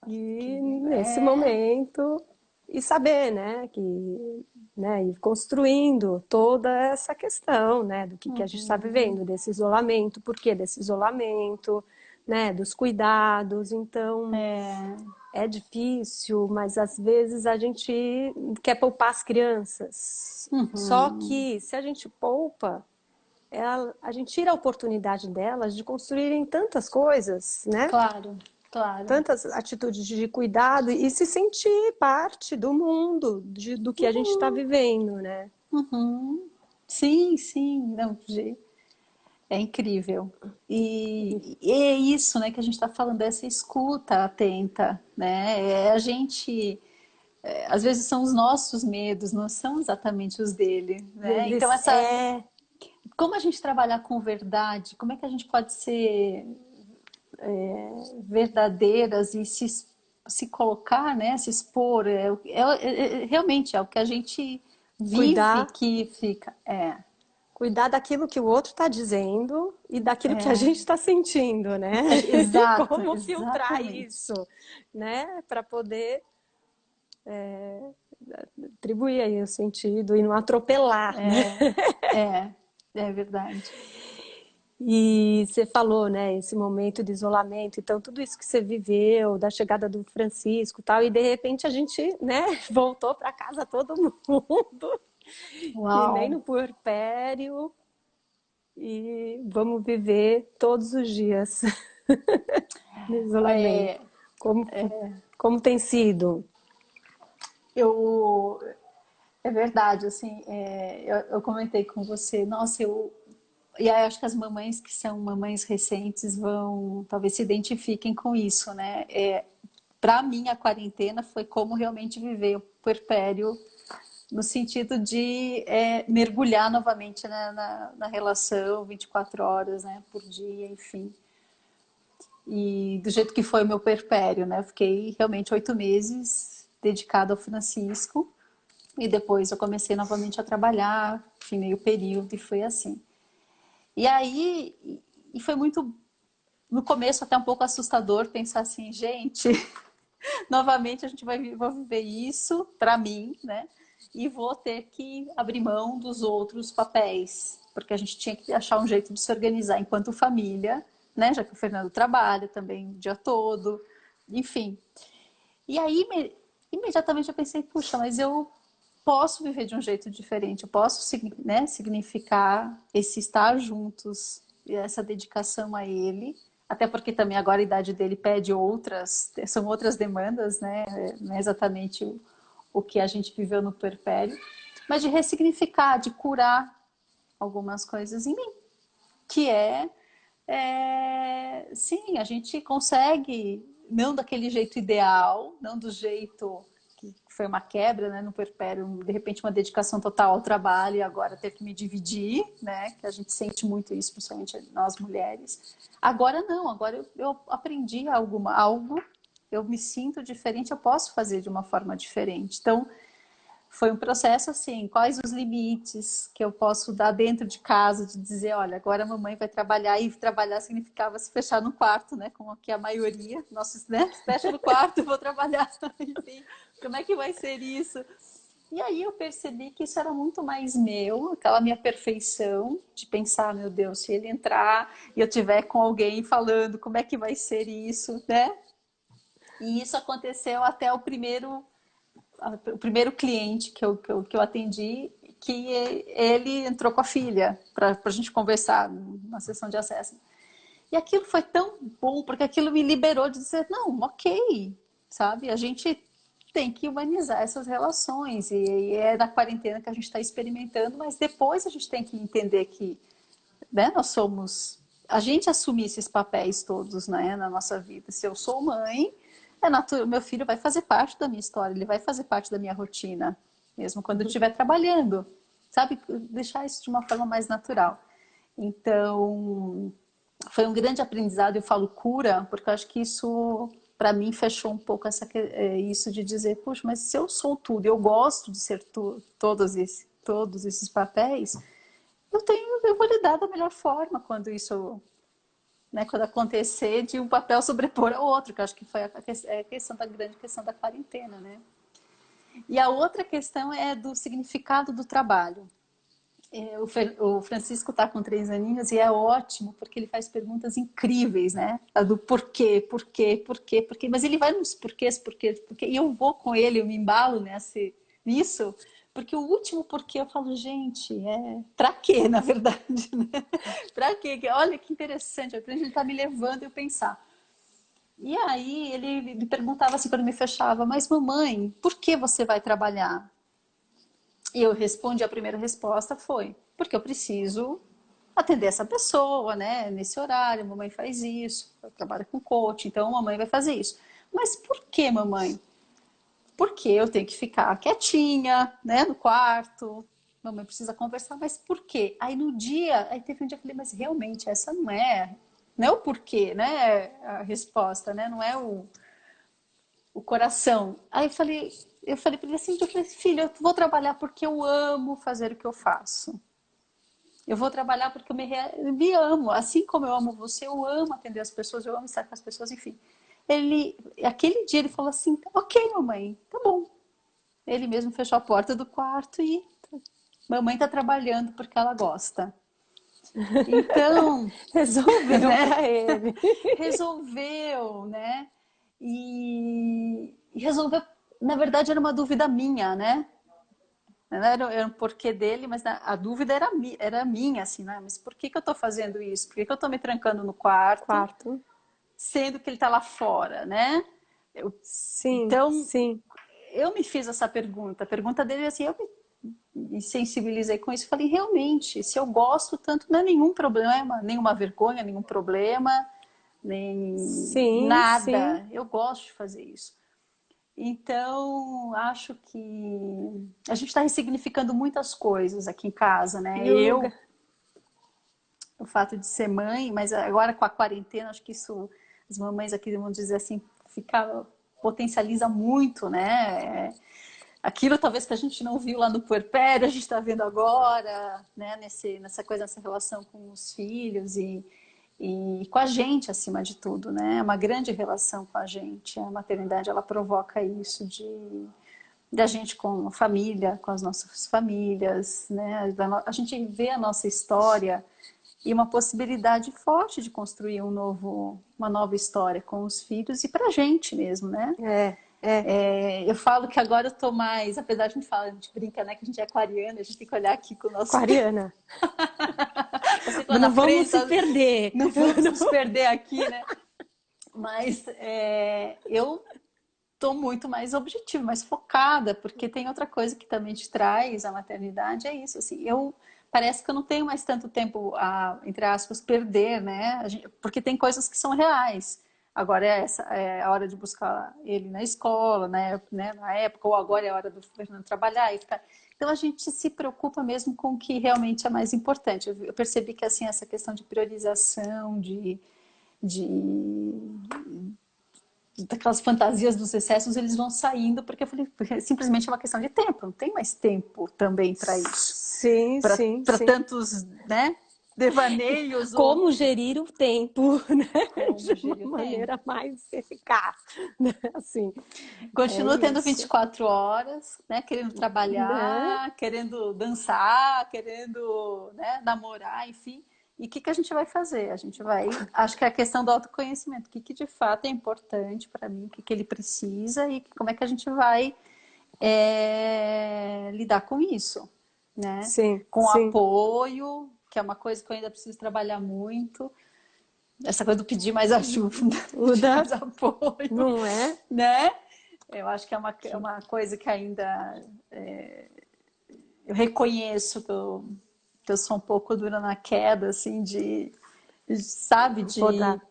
E Que nesse é. momento, e saber, né, que, né, ir construindo toda essa questão, né, do que a gente está Uhum. vivendo, desse isolamento, por que desse isolamento, né, dos cuidados. Então, É. é difícil, mas às vezes a gente quer poupar as crianças. Só Uhum. que se a gente poupa, a gente tira a oportunidade delas de construírem tantas coisas, né? Claro, claro. Tantas atitudes de cuidado e se sentir parte do mundo, do que a gente está vivendo, né? Uhum. Sim, sim, não, é incrível. E é isso, né, que a gente está falando, dessa escuta atenta, né? É a gente, às vezes são os nossos medos, não são exatamente os dele, né? Então Eles, essa, como a gente trabalhar com verdade, como é que a gente pode ser verdadeiras e se colocar, né, se expor, realmente é o que a gente vive cuidar, que fica, cuidar daquilo que o outro está dizendo e daquilo que a gente está sentindo, né? E exato, como filtrar exatamente. isso, né? Para poder atribuir aí o sentido e não atropelar, né? É, é verdade. E você falou, né, esse momento de isolamento, então tudo isso que você viveu, da chegada do Francisco e tal, e de repente a gente, né, voltou para casa todo mundo, que nem Uau! no puerpério, e vamos viver todos os dias no isolamento. É, Como, como tem sido? eu, é verdade, assim, eu comentei com você, nossa, e aí acho que as mamães que são mamães recentes vão, talvez se identifiquem com isso, né? Para mim, a quarentena foi como realmente viver o puerpério, no sentido de mergulhar novamente na relação 24 horas, né, por dia, enfim. E do jeito que foi o meu puerpério, né? Eu fiquei realmente 8 meses dedicada ao Francisco. E depois eu comecei novamente a trabalhar, enfim, meio período, e foi assim. E aí, e foi muito, no começo até um pouco assustador pensar assim, gente, novamente a gente vou viver isso para mim, né? E vou ter que abrir mão dos outros papéis, porque a gente tinha que achar um jeito de se organizar enquanto família, né? Já que o Fernando trabalha também o dia todo, enfim. E aí, imediatamente eu pensei, puxa, mas eu posso viver de um jeito diferente, eu posso, né, significar esse estar juntos, essa dedicação a ele, até porque também agora a idade dele pede são outras demandas, né, não é exatamente o que a gente viveu no puerpério, mas de ressignificar, de curar algumas coisas em mim, que sim, a gente consegue, não daquele jeito ideal, não do jeito que foi uma quebra, né, no puerpério, de repente uma dedicação total ao trabalho e agora ter que me dividir, né, que a gente sente muito isso, principalmente nós mulheres. Agora não, agora eu aprendi algo, eu me sinto diferente, eu posso fazer de uma forma diferente. Então, foi um processo assim, quais os limites que eu posso dar dentro de casa, de dizer, olha, agora a mamãe vai trabalhar, e trabalhar significava se fechar no quarto, né, como aqui a maioria, nossos, né, se fecha no quarto, vou trabalhar, enfim, como é que vai ser isso? E aí eu percebi que isso era muito mais meu, aquela minha perfeição de pensar, meu Deus, se ele entrar e eu tiver com alguém falando como é que vai ser isso, né? E isso aconteceu até o primeiro cliente que eu atendi, que ele entrou com a filha para a gente conversar numa sessão de acesso. E aquilo foi tão bom, porque aquilo me liberou de dizer, não, ok, sabe? A gente tem que humanizar essas relações, e é na quarentena que a gente está experimentando, mas depois a gente tem que entender que, né, nós somos... A gente assumir esses papéis todos, né, na nossa vida. Se eu sou mãe, é natural, meu filho vai fazer parte da minha história, ele vai fazer parte da minha rotina, mesmo quando eu estiver trabalhando, sabe? Deixar isso de uma forma mais natural. Então, foi um grande aprendizado, eu falo cura, porque eu acho que isso, para mim, fechou um pouco isso de dizer, puxa, mas se eu sou tudo, eu gosto de ser todos esses papéis, eu vou lidar da melhor forma quando isso, né, quando acontecer, de um papel sobrepor ao outro, que eu acho que foi a questão da grande questão da quarentena, né? E a outra questão é do significado do trabalho. O Francisco está com 3 aninhos e é ótimo porque ele faz perguntas incríveis, né? A do porquê, porquê, porquê, porquê. Mas ele vai nos porquês, porquê, porquê. E eu vou com ele, eu me embalo nisso, porque o último porquê eu falo, gente, pra quê, na verdade, né? Pra quê? Olha que interessante, ele está me levando a pensar. E aí ele me perguntava assim quando me fechava, mas mamãe, por que você vai trabalhar? E eu respondi, a primeira resposta foi, porque eu preciso atender essa pessoa, né? Nesse horário, a mamãe faz isso, eu trabalho com coach, então a mamãe vai fazer isso. Mas por que, mamãe? Porque eu tenho que ficar quietinha, né, no quarto, mamãe precisa conversar, mas por quê? Aí teve um dia que eu falei, mas realmente essa não é o porquê, né, a resposta, né, não é o coração. Aí eu falei para ele assim, filho, eu vou trabalhar porque eu amo fazer o que eu faço. Eu vou trabalhar porque eu me amo. Assim como eu amo você, eu amo atender as pessoas, eu amo estar com as pessoas, enfim. Aquele dia ele falou assim, ok, mamãe, tá bom. Ele mesmo fechou a porta do quarto e mamãe tá trabalhando porque ela gosta. Então, Resolveu né? para ele. Resolveu, né? E resolveu, na verdade, era uma dúvida minha, né? Não era um porquê dele, mas a dúvida era minha, assim, né? Mas por que eu tô fazendo isso? Por que eu tô me trancando no quarto, Quarto. sendo que ele tá lá fora, né? Sim, Então, sim. eu me fiz essa pergunta. A pergunta dele, assim, eu me sensibilizei com isso. Falei, realmente, se eu gosto tanto, não é nenhum problema, nenhuma vergonha, nenhum problema, nem Sim, sim. nada. Eu gosto de fazer isso. Então, acho que a gente está ressignificando muitas coisas aqui em casa, né? E o lugar. O fato de ser mãe, mas agora com a quarentena, acho que isso, as mamães aqui, vamos dizer assim, potencializa muito, né? Aquilo talvez que a gente não viu lá no puerpério, a gente está vendo agora, né? Nessa coisa, nessa relação com os filhos e com a gente, acima de tudo, né? É uma grande relação com a gente. A maternidade, ela provoca isso da gente com a família, com as nossas famílias, né? A gente vê a nossa história e uma possibilidade forte de construir uma nova história com os filhos e para a gente mesmo, né? É. Eu falo que agora eu tô mais, apesar de a gente brinca, né, que a gente é aquariana, a gente tem que olhar aqui com o nosso... Aquariana. Você lá Não na vamos frente, se perder. não vamos nos perder aqui, né? Mas eu tô muito mais objetiva, mais focada, porque tem outra coisa que também te traz a maternidade, é isso, assim, parece que eu não tenho mais tanto tempo a, entre aspas, perder, né? Porque tem coisas que são reais. Agora é a hora de buscar ele na escola, né? Na época, ou agora é a hora do Fernando trabalhar e ficar. Então a gente se preocupa mesmo com o que realmente é mais importante. Eu percebi que assim, essa questão de priorização, de daquelas fantasias dos excessos, eles vão saindo, porque eu falei, porque simplesmente é uma questão de tempo, não tem mais tempo também para isso. Sim, sim, Para sim. tantos, né, devaneios ou Como gerir o tempo, né? como De uma gerir o tempo. maneira mais eficaz, né? Assim, é Continua tendo isso, 24 horas, né, querendo né? trabalhar, querendo dançar, querendo, né, namorar, enfim. E o que a gente vai fazer? A gente vai, acho que é a questão do autoconhecimento, o que de fato é importante para mim, o que ele precisa e como é que a gente vai lidar com isso, né? Sim, Com sim. apoio, que é uma coisa que eu ainda preciso trabalhar muito. Essa coisa do pedir mais ajuda, pedir Muda, mais apoio, não é? né? Eu acho que é Que uma coisa que ainda eu reconheço que eu sou um pouco dura na queda, assim, sabe, vou dar, de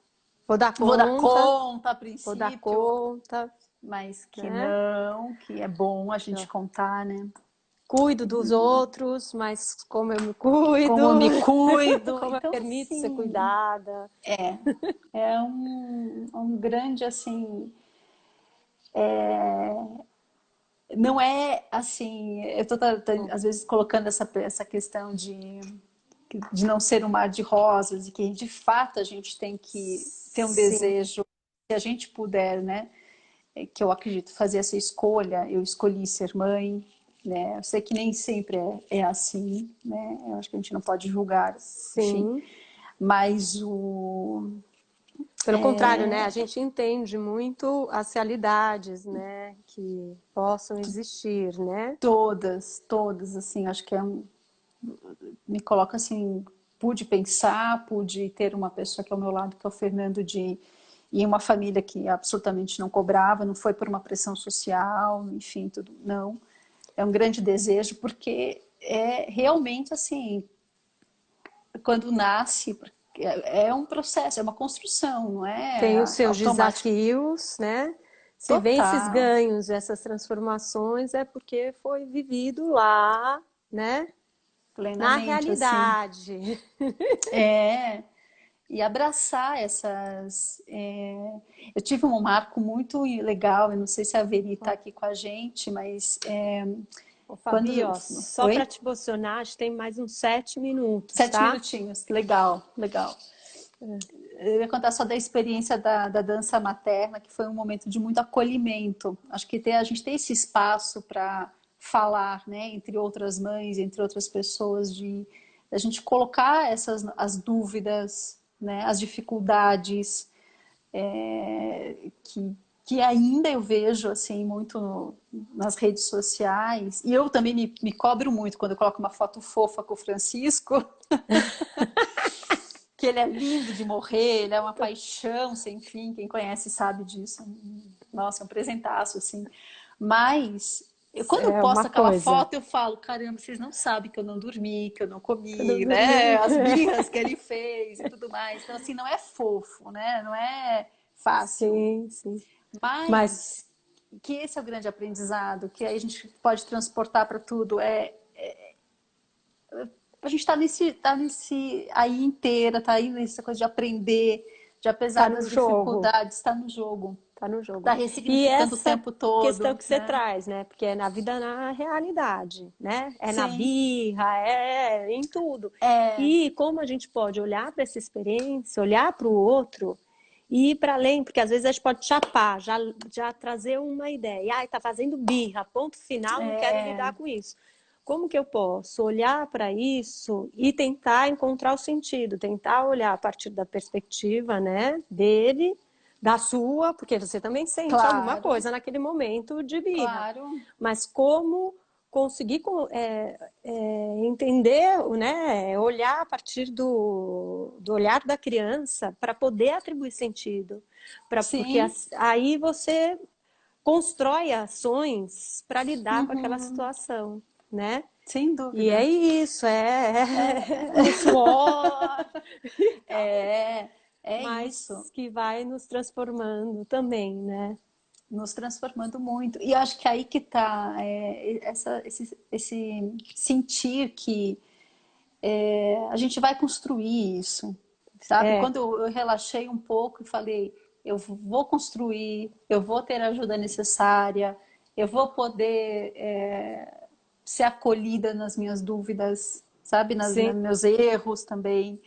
vou dar vou dar conta, conta a vou dar princípio, conta, mas que né? não, que é bom a gente Eu contar, né? cuido dos outros, mas como eu me cuido, Como eu me cuido. como eu Então, permito ser assim, cuidada. é um grande, assim, não é assim, eu estou às vezes colocando essa questão de não ser um mar de rosas e que de fato a gente tem que ter um Sim, desejo, se a gente puder, né? Que eu acredito fazer essa escolha, eu escolhi ser mãe, né? Eu sei que nem sempre é assim, né? Eu acho que a gente não pode julgar, enfim, sim. mas o Pelo contrário, né? A gente entende muito as realidades, né? Que possam existir, né? todas, assim, acho que me coloca assim, pude pensar, pude ter uma pessoa que é ao meu lado, que é o Fernando, e uma família que absolutamente não cobrava, não foi por uma pressão social, enfim, tudo, não. É um grande desejo, porque é realmente assim, quando nasce, é um processo, é uma construção, não é Tem os seus automático. desafios, né? Se vem esses Total, ganhos, essas transformações, é porque foi vivido lá, né? Na plenamente, assim. realidade. É, e abraçar essas. Eu tive um marco muito legal, eu não sei se a Veri está Ó, aqui com a gente, mas ô, Fabi, quando. ó, só para Oi? te emocionar, a gente tem mais uns 7 minutos, Sete tá? minutinhos, legal, legal. Eu ia contar só da experiência da dança materna, que foi um momento de muito acolhimento. Acho que a gente tem esse espaço para falar, né, entre outras mães, entre outras pessoas, de a gente colocar as dúvidas, né, as dificuldades, que ainda eu vejo assim muito nas redes sociais. E eu também me cobro muito quando eu coloco uma foto fofa com o Francisco, que ele é lindo de morrer, ele é uma paixão sem fim, quem conhece sabe disso. Nossa, é um presentaço, assim. Mas, quando eu É posto uma aquela coisa. foto, eu falo, caramba, vocês não sabem que eu não dormi, que eu não Eu não comi, né? dormi. As birras que ele fez e tudo mais. Então, assim, não é fofo, né? Não é fácil. Sim, sim. Mas Mas que esse é o grande aprendizado, que aí a gente pode transportar para tudo. A gente tá nesse aí inteira, tá aí nessa coisa de aprender, de tá apesar no das jogo. dificuldades, está no jogo, Tá no tá jogo. E ressignificando o essa tempo questão todo, que você né? traz, né? Porque é na vida, na realidade, né? É na Sim, birra, é em tudo. é, E como a gente pode olhar para essa experiência, olhar para o outro e ir para além, porque às vezes a gente pode chapar, já trazer uma ideia. Ai, tá fazendo birra, ponto final, não quero lidar com isso. Como que eu posso olhar para isso e tentar encontrar o sentido, tentar olhar a partir da perspectiva, né, dele, da sua, porque você também sente alguma claro, coisa naquele momento de birra, claro, mas como conseguir entender, né, olhar a partir do olhar da criança para poder atribuir sentido, porque sim, aí você constrói ações para lidar com aquela uhum, situação, né? sem E é dúvida. isso, o suor e tal, É, é isso, mas que vai nos transformando também, né? nos transformando muito. E acho que aí que tá esse sentir que a gente vai construir isso, sabe? É, Quando eu relaxei um pouco e falei, eu vou construir, eu vou ter a ajuda necessária, eu vou poder ser acolhida nas minhas dúvidas, sabe? Nos Sim, meus erros também.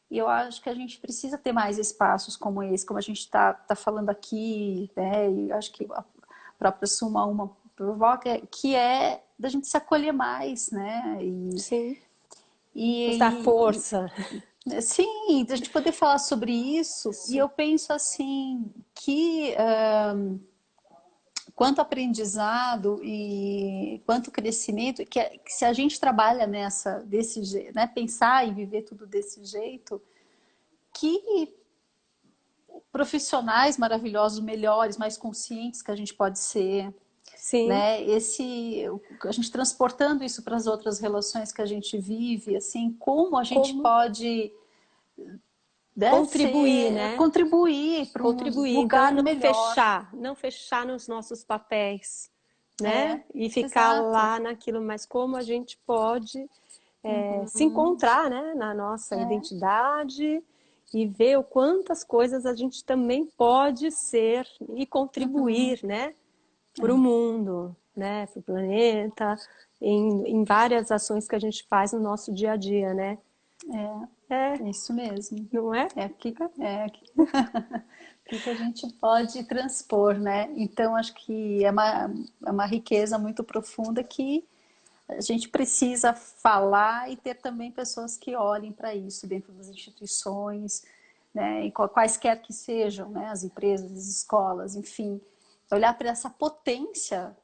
E eu acho que a gente precisa ter mais espaços como esse, como a gente tá falando aqui, né? E eu acho que a própria Suma Uma provoca, que é da gente se acolher mais, né? sim. Nos dá E, força. sim, da gente poder falar sobre isso. E Isso. eu penso assim, que quanto aprendizado e quanto crescimento, que se a gente trabalha desse jeito, né? Pensar e viver tudo desse jeito, que profissionais maravilhosos, melhores, mais conscientes que a gente pode ser, Sim. né? A gente transportando isso para as outras relações que a gente vive, assim, como a gente Como pode, né, contribuir, né? contribuir para um Contribuir. Então, lugar melhor. não fechar nos nossos papéis, É, né? E ficar exato. lá naquilo, mas como a gente pode se encontrar, né? Na nossa É, identidade e ver o quantas coisas a gente também pode ser e contribuir, né? Para o mundo, né? Para o planeta, em várias ações que a gente faz no nosso dia a dia, né? É, é isso mesmo. não é? Que a gente pode transpor, né? Então, acho que é uma riqueza muito profunda que a gente precisa falar e ter também pessoas que olhem para isso dentro das instituições, né? E quaisquer que sejam, né? As empresas, as escolas, enfim, olhar para essa potência,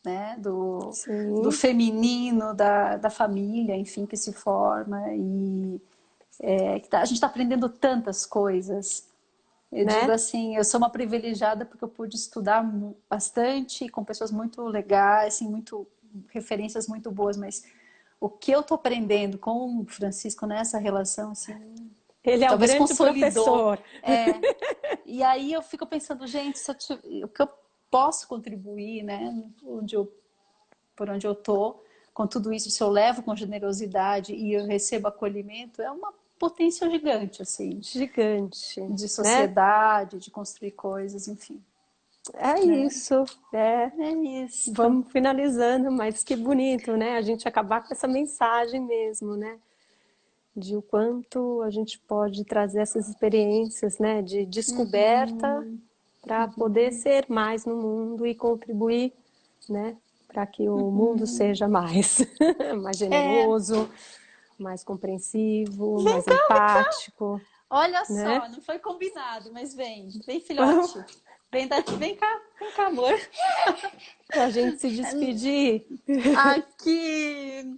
né? Do Sim, feminino, da família, enfim, que se forma e a gente está aprendendo tantas coisas. Eu digo né? assim, eu sou uma privilegiada porque eu pude estudar bastante com pessoas muito legais, assim, muito referências muito boas, mas o que eu tô aprendendo com o Francisco nessa relação, assim, Ele é o talvez grande consolidou. professor. É, e aí eu fico pensando, gente, o que eu posso contribuir, né, por onde eu tô, com tudo isso, se eu levo com generosidade e eu recebo acolhimento, é uma potência gigante, assim, Gigante, de né? sociedade, de construir coisas, enfim. É Né? isso, é. É isso. Vamos finalizando, mas que bonito, né? A gente acabar com essa mensagem mesmo, né? De o quanto a gente pode trazer essas experiências, né? De descoberta para poder ser mais no mundo e contribuir, né? Para que o mundo seja mais, mais É, generoso, mais compreensivo, vem mais cá, vem cá. empático, Olha né? só, não foi combinado, mas vem filhote. Vem cá, amor. Para a gente se despedir. Aqui.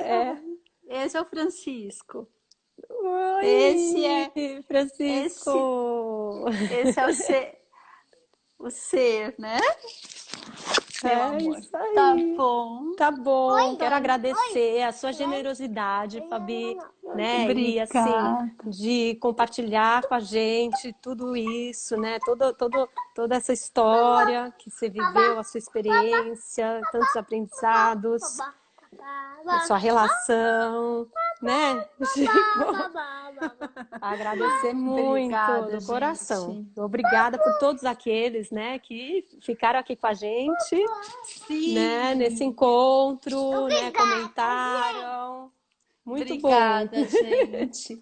É. Esse é o Francisco. Esse Oi, é esse Francisco! esse é o ser, né? Meu É amor. isso Tá aí. bom. Tá bom, quero agradecer a sua generosidade, Fabi, né? E assim, Obrigada. de compartilhar com a gente tudo isso, né? Toda essa história que você viveu, a sua experiência, tantos aprendizados, a sua relação, né, Chico? Agradecer muito Obrigada, do coração. gente. Obrigada por todos aqueles, né, que ficaram aqui com a gente, né, nesse Sim. encontro, né, comentaram. Muito bom. Obrigada, gente.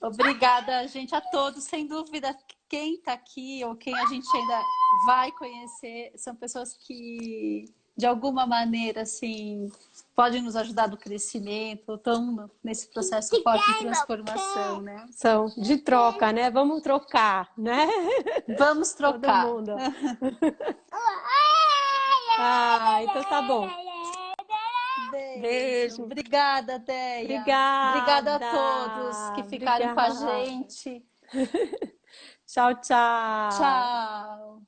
Obrigada, gente, a todos. Sem dúvida, quem está aqui ou quem a gente ainda vai conhecer são pessoas que, de alguma maneira, assim, podem nos ajudar no crescimento, estão nesse processo forte de transformação, né? São de troca, né? Vamos trocar, né? Vamos Todo trocar. mundo. Ah, então tá bom. Beijo. Beijo. Obrigada, Deia. Obrigada a todos que Obrigada. ficaram com a Obrigada. gente. Tchau, tchau. Tchau.